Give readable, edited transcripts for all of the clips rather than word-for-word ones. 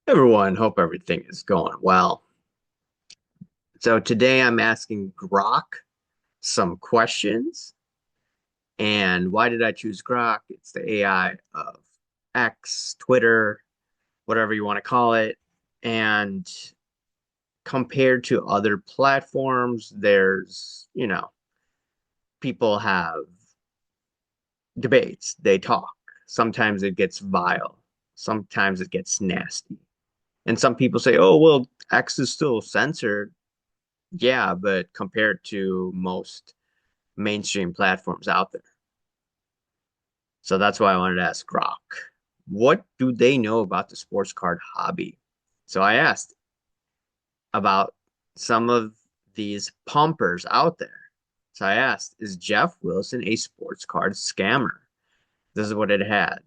Everyone, hope everything is going well. So today I'm asking Grok some questions. And why did I choose Grok? It's the AI of X, Twitter, whatever you want to call it. And compared to other platforms, people have debates, they talk. Sometimes it gets vile, sometimes it gets nasty. And some people say, oh, well, X is still censored. Yeah, but compared to most mainstream platforms out there. So that's why I wanted to ask Grok, what do they know about the sports card hobby? So I asked about some of these pumpers out there. So I asked, is Jeff Wilson a sports card scammer? This is what it had.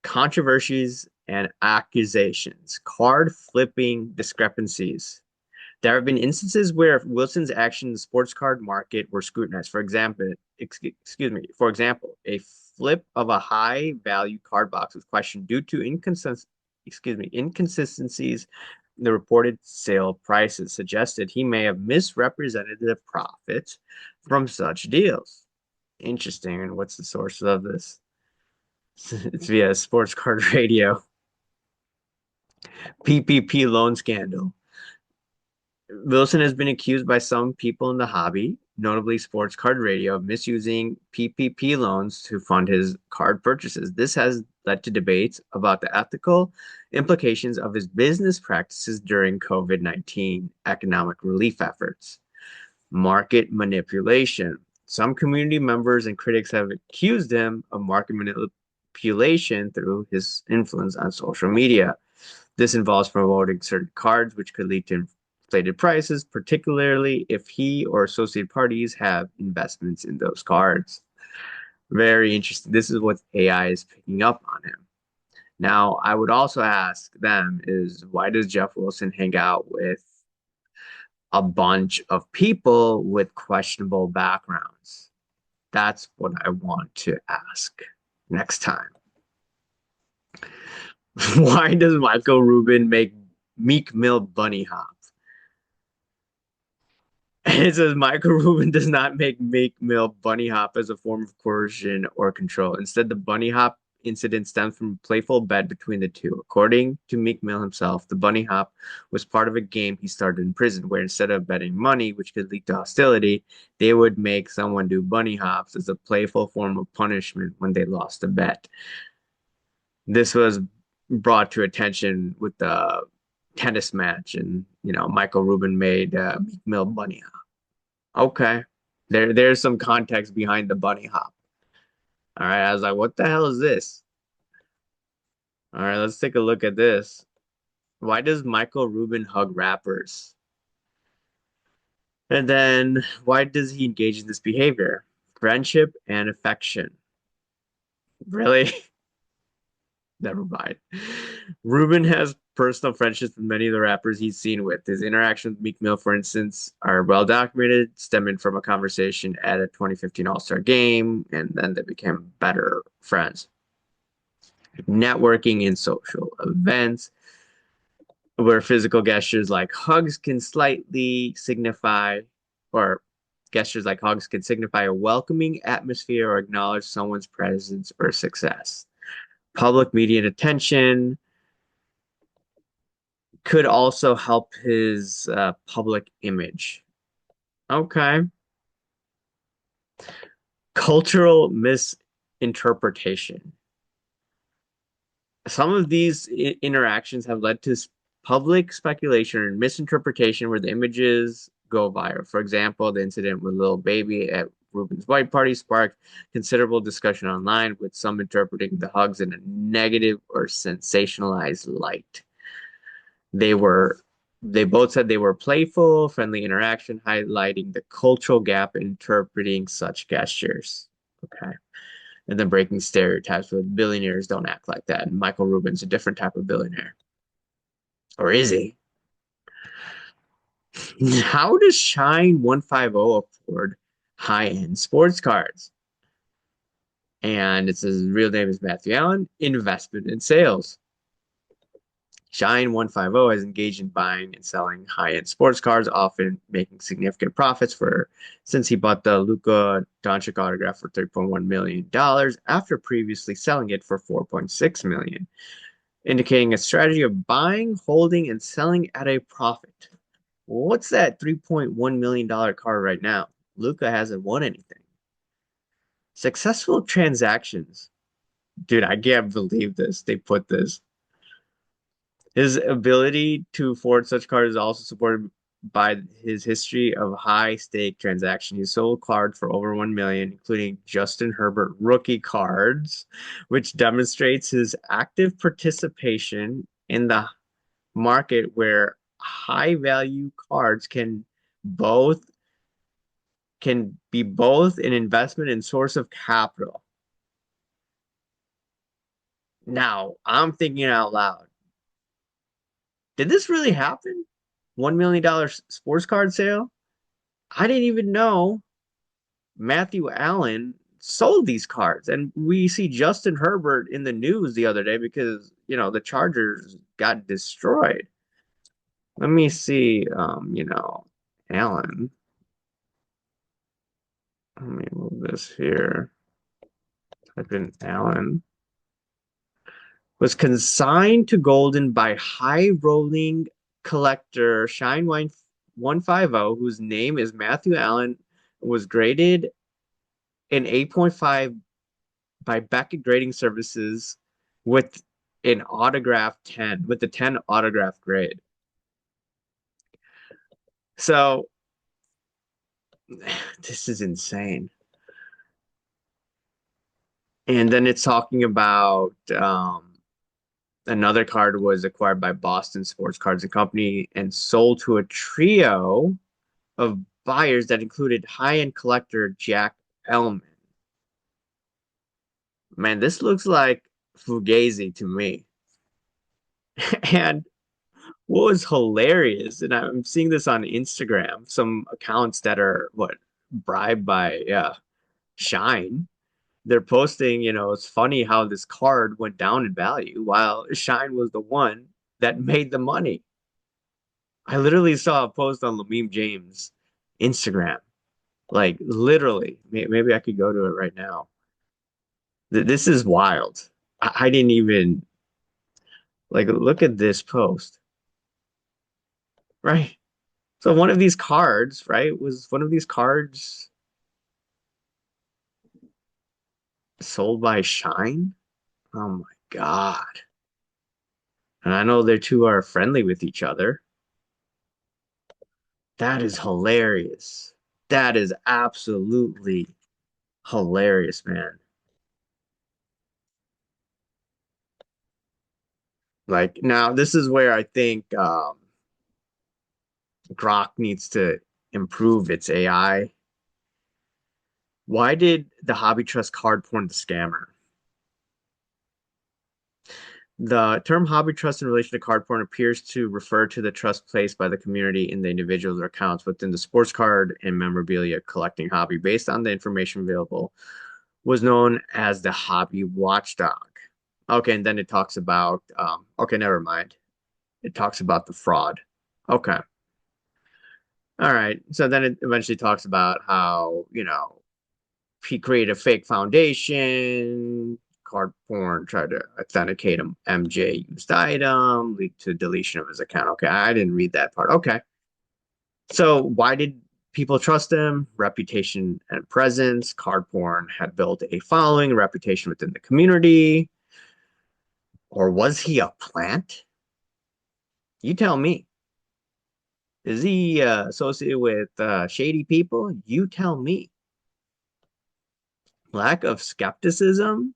Controversies and accusations, card flipping discrepancies. There have been instances where Wilson's actions in the sports card market were scrutinized. For example, a flip of a high value card box was questioned due to inconsistencies in the reported sale prices, suggested he may have misrepresented the profits from such deals. Interesting. And what's the source of this? It's via sports card radio. PPP loan scandal. Wilson has been accused by some people in the hobby, notably Sports Card Radio, of misusing PPP loans to fund his card purchases. This has led to debates about the ethical implications of his business practices during COVID-19 economic relief efforts. Market manipulation. Some community members and critics have accused him of market manipulation through his influence on social media. This involves promoting certain cards, which could lead to inflated prices, particularly if he or associated parties have investments in those cards. Very interesting. This is what AI is picking up on him. Now, I would also ask them is why does Jeff Wilson hang out with a bunch of people with questionable backgrounds? That's what I want to ask next time. Why does Michael Rubin make Meek Mill bunny hop? It says Michael Rubin does not make Meek Mill bunny hop as a form of coercion or control. Instead, the bunny hop incident stems from a playful bet between the two. According to Meek Mill himself, the bunny hop was part of a game he started in prison, where instead of betting money, which could lead to hostility, they would make someone do bunny hops as a playful form of punishment when they lost a bet. This was brought to attention with the tennis match, and Michael Rubin made Meek Mill bunny hop. Okay, there's some context behind the bunny hop. All right, I was like, what the hell is this? All right, let's take a look at this. Why does Michael Rubin hug rappers? And then why does he engage in this behavior? Friendship and affection. Really? Never mind. Rubin has personal friendships with many of the rappers he's seen with. His interactions with Meek Mill, for instance, are well documented, stemming from a conversation at a 2015 All-Star game, and then they became better friends. Networking in social events, where physical gestures like hugs can slightly signify, or gestures like hugs can signify a welcoming atmosphere or acknowledge someone's presence or success. Public media attention could also help his public image. Okay. Cultural misinterpretation. Some of these interactions have led to public speculation and misinterpretation where the images go viral. For example, the incident with Lil Baby at Rubin's White Party sparked considerable discussion online, with some interpreting the hugs in a negative or sensationalized light. They were they both said they were playful, friendly interaction, highlighting the cultural gap in interpreting such gestures. Okay. And then breaking stereotypes with billionaires don't act like that. And Michael Rubin's a different type of billionaire. Or is he? How does Shine 150 afford high-end sports cards? And it says his real name is Matthew Allen, investment in sales. Shine 150 has engaged in buying and selling high-end sports cars, often making significant profits for since he bought the Luka Doncic autograph for $3.1 million after previously selling it for $4.6 million, indicating a strategy of buying, holding, and selling at a profit. What's that $3.1 million car right now? Luka hasn't won anything. Successful transactions. Dude, I can't believe this. They put this. His ability to afford such cards is also supported by his history of high stake transaction. He sold cards for over 1 million, including Justin Herbert rookie cards, which demonstrates his active participation in the market where high value cards both can be both an investment and source of capital. Now, I'm thinking out loud. Did this really happen? $1 million sports card sale? I didn't even know Matthew Allen sold these cards. And we see Justin Herbert in the news the other day because, the Chargers got destroyed. Let me see, Allen. Let me move this here. Type in Allen. Was consigned to Golden by high rolling collector Shine Wine 150, whose name is Matthew Allen, was graded an 8.5 by Beckett Grading Services with an autograph 10, with the 10 autograph grade. So this is insane. And then it's talking about another card was acquired by Boston Sports Cards and Company and sold to a trio of buyers that included high-end collector Jack Elman. Man, this looks like Fugazi to me. And what was hilarious, and I'm seeing this on Instagram, some accounts that are bribed by Shine. They're posting, it's funny how this card went down in value while Shine was the one that made the money. I literally saw a post on Lameme James Instagram. Like literally, maybe I could go to it right now. This is wild. I didn't even look at this post, right? So one of these cards, right, was one of these cards sold by Shine? Oh my God. And I know they two are friendly with each other. That is hilarious. That is absolutely hilarious, man. Like now, this is where I think Grok needs to improve its AI. Why did the hobby trust CardPorn the scammer? The term hobby trust in relation to card porn appears to refer to the trust placed by the community in the individuals or accounts within the sports card and memorabilia collecting hobby based on the information available was known as the hobby watchdog. Okay, and then it talks about okay, never mind. It talks about the fraud. Okay. All right. So then it eventually talks about how, he created a fake foundation, card porn, tried to authenticate a MJ used item, lead to deletion of his account. Okay, I didn't read that part. Okay. So why did people trust him? Reputation and presence. Card porn had built a following, reputation within the community. Or was he a plant? You tell me. Is he associated with shady people? You tell me. Lack of skepticism.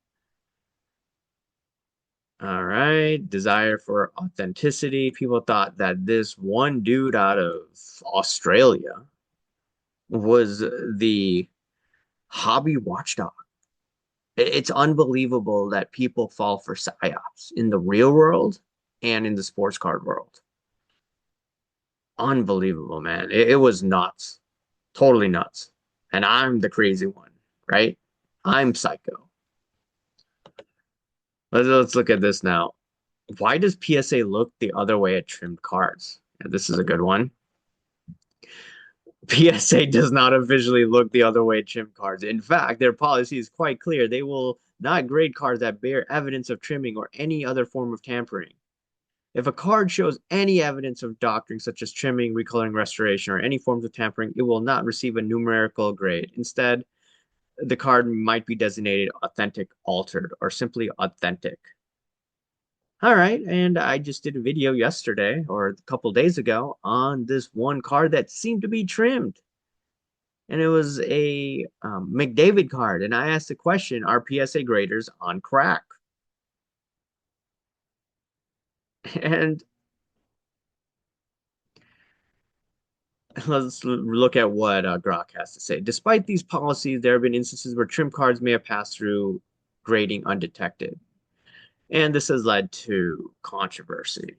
All right. Desire for authenticity. People thought that this one dude out of Australia was the hobby watchdog. It's unbelievable that people fall for psyops in the real world and in the sports card world. Unbelievable, man. It was nuts. Totally nuts. And I'm the crazy one, right? I'm psycho. Let's look at this now. Why does PSA look the other way at trimmed cards? Yeah, this is a good one. PSA does not officially look the other way at trimmed cards. In fact, their policy is quite clear. They will not grade cards that bear evidence of trimming or any other form of tampering. If a card shows any evidence of doctoring, such as trimming, recoloring, restoration, or any forms of tampering, it will not receive a numerical grade. Instead, the card might be designated authentic, altered, or simply authentic. All right, and I just did a video yesterday or a couple days ago on this one card that seemed to be trimmed, and it was a McDavid card. And I asked the question: Are PSA graders on crack? And let's look at what Grok has to say. Despite these policies, there have been instances where trim cards may have passed through grading undetected, and this has led to controversy.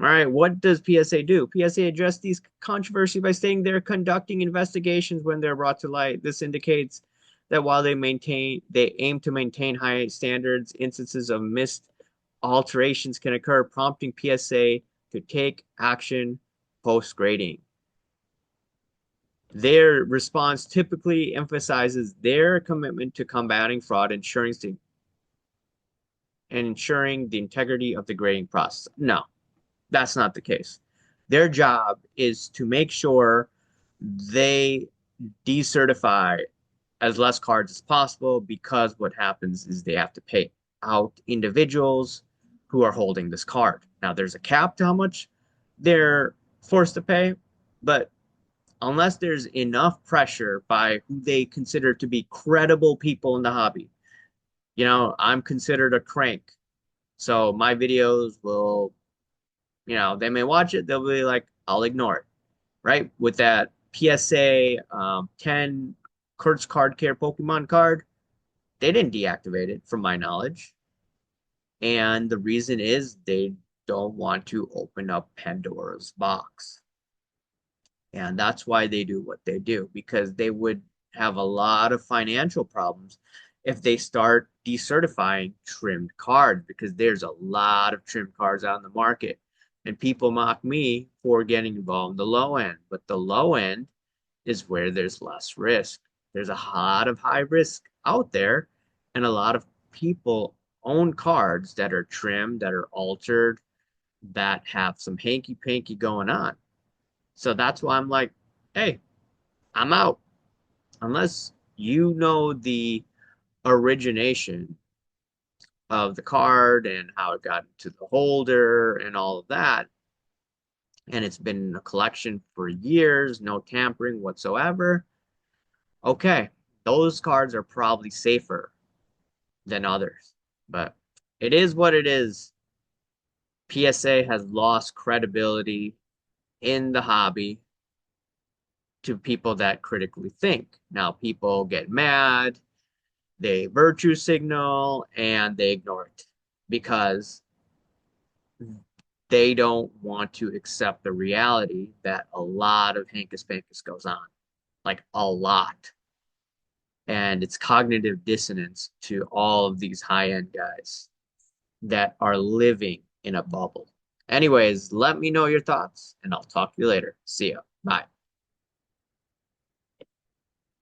All right, what does PSA do? PSA addressed these controversy by saying they're conducting investigations when they're brought to light. This indicates that while they aim to maintain high standards, instances of missed alterations can occur, prompting PSA to take action post grading. Their response typically emphasizes their commitment to combating fraud, ensuring the integrity of the grading process. No, that's not the case. Their job is to make sure they decertify as less cards as possible, because what happens is they have to pay out individuals who are holding this card. Now, there's a cap to how much they're forced to pay, but unless there's enough pressure by who they consider to be credible people in the hobby, I'm considered a crank. So my videos will, they may watch it, they'll be like, I'll ignore it, right? With that PSA 10 Kurt's Card Care Pokemon card, they didn't deactivate it from my knowledge. And the reason is they don't want to open up Pandora's box. And that's why they do what they do, because they would have a lot of financial problems if they start decertifying trimmed cards, because there's a lot of trimmed cards out in the market. And people mock me for getting involved in the low end, but the low end is where there's less risk. There's a lot of high risk out there, and a lot of people own cards that are trimmed, that are altered, that have some hanky panky going on. So that's why I'm like, hey, I'm out. Unless you know the origination of the card and how it got to the holder and all of that, and it's been in a collection for years, no tampering whatsoever, okay, those cards are probably safer than others. But it is what it is. PSA has lost credibility in the hobby to people that critically think. Now, people get mad, they virtue signal, and they ignore it because they don't want to accept the reality that a lot of hankus pankus goes on, like a lot. And it's cognitive dissonance to all of these high end guys that are living in a bubble. Anyways, let me know your thoughts, and I'll talk to you later. See ya. Bye.